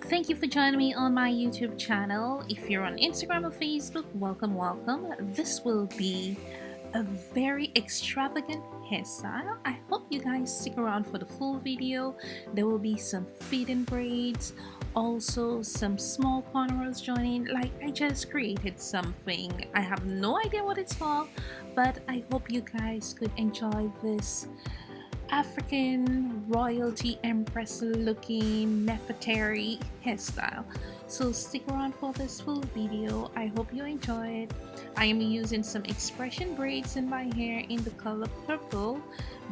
Thank you for joining me on my YouTube channel. If you're on Instagram or Facebook, welcome, welcome. This will be a very extravagant hairstyle. I hope you guys stick around for the full video. There will be some fitting braids, also some small cornrows joining. Like, I just created something. I have no idea what it's called, but I hope you guys could enjoy this African royalty empress looking Nefertari hairstyle. So stick around for this full video. I hope you enjoy it. I am using some expression braids in my hair in the color purple,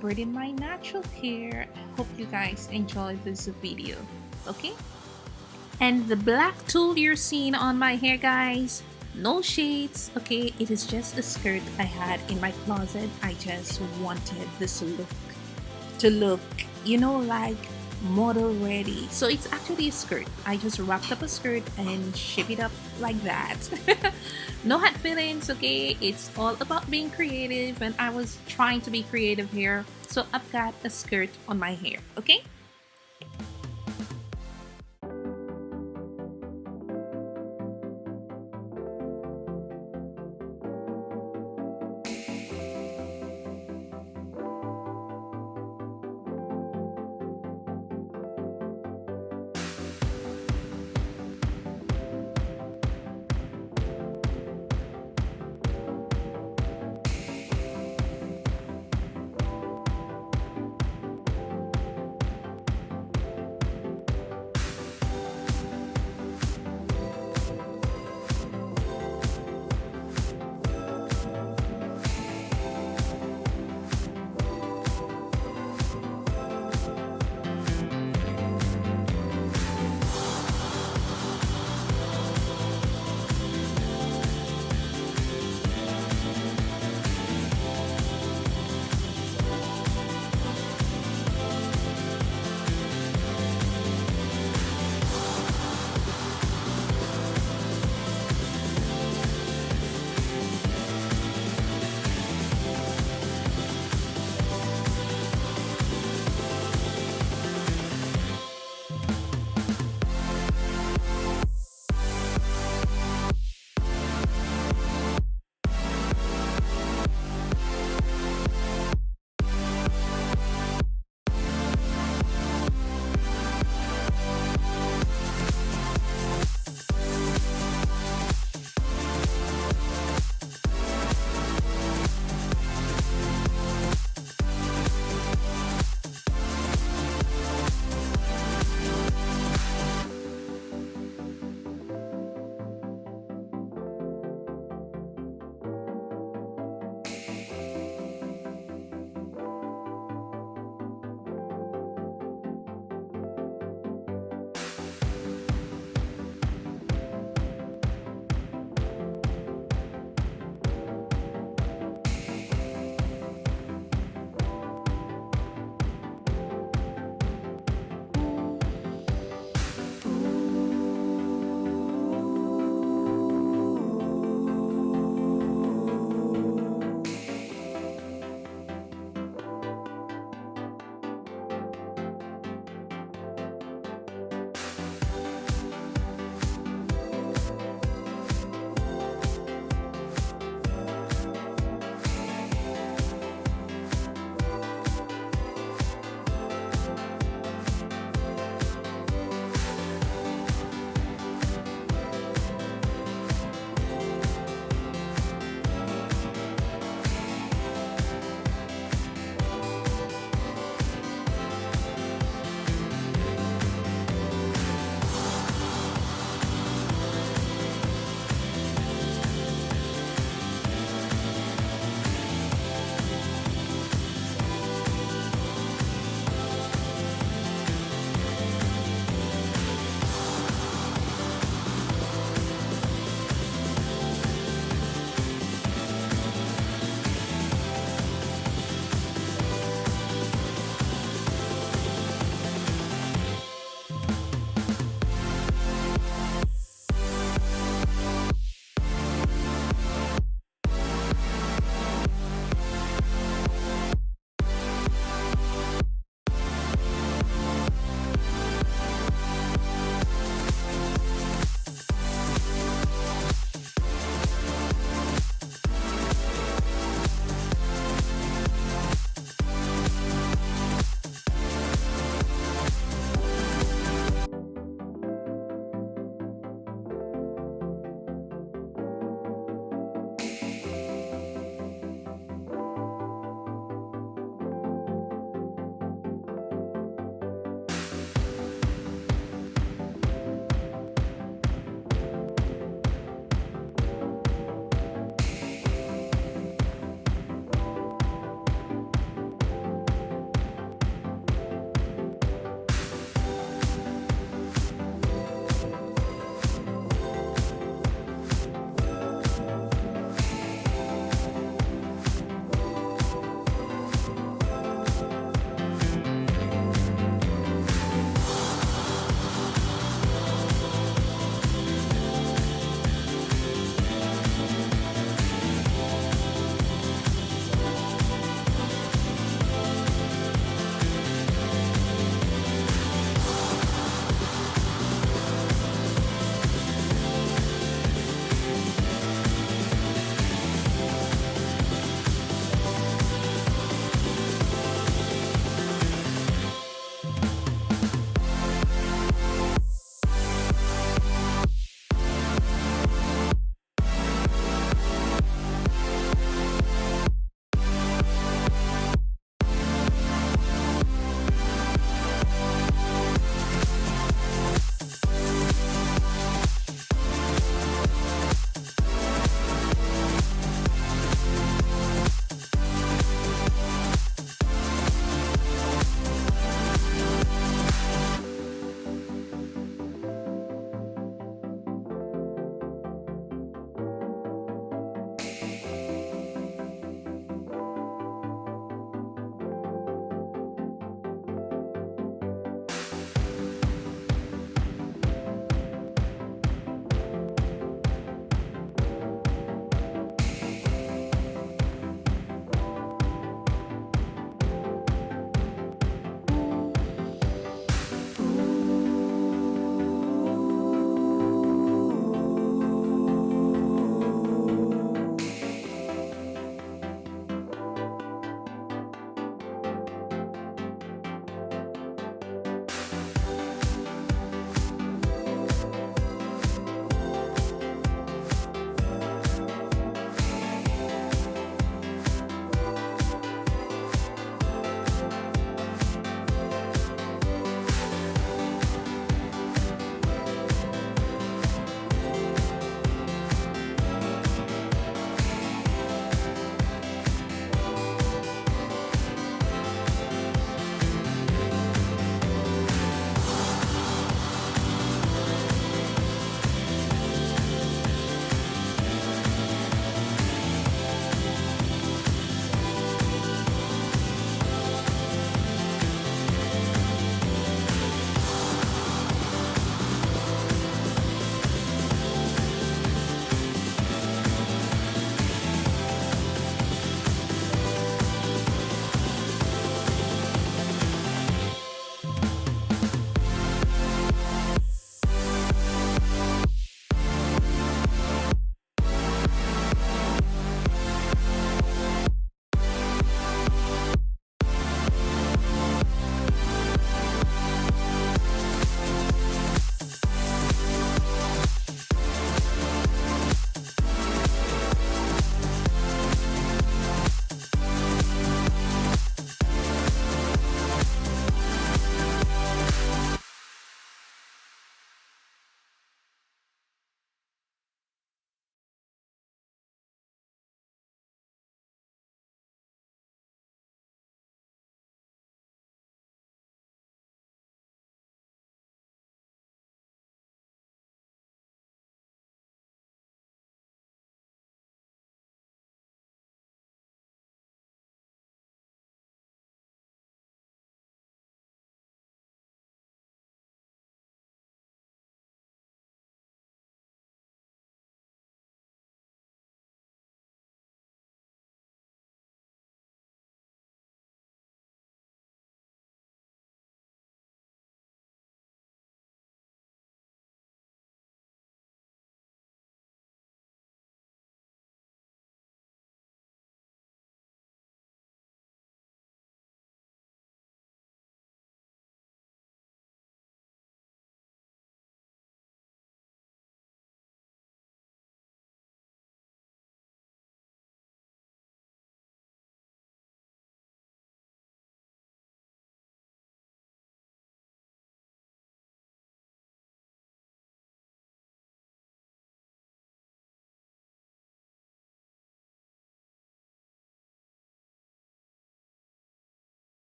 braiding my natural hair. I hope you guys enjoy this video. Okay, and the black tulle you're seeing on my hair, guys, no shades. Okay, it is just a skirt I had in my closet. I just wanted this look to look, you know, like model ready. So it's actually a skirt. I just wrapped up a skirt and shape it up like that. No hard feelings, okay? It's all about being creative, and I was trying to be creative here. So I've got a skirt on my hair, okay?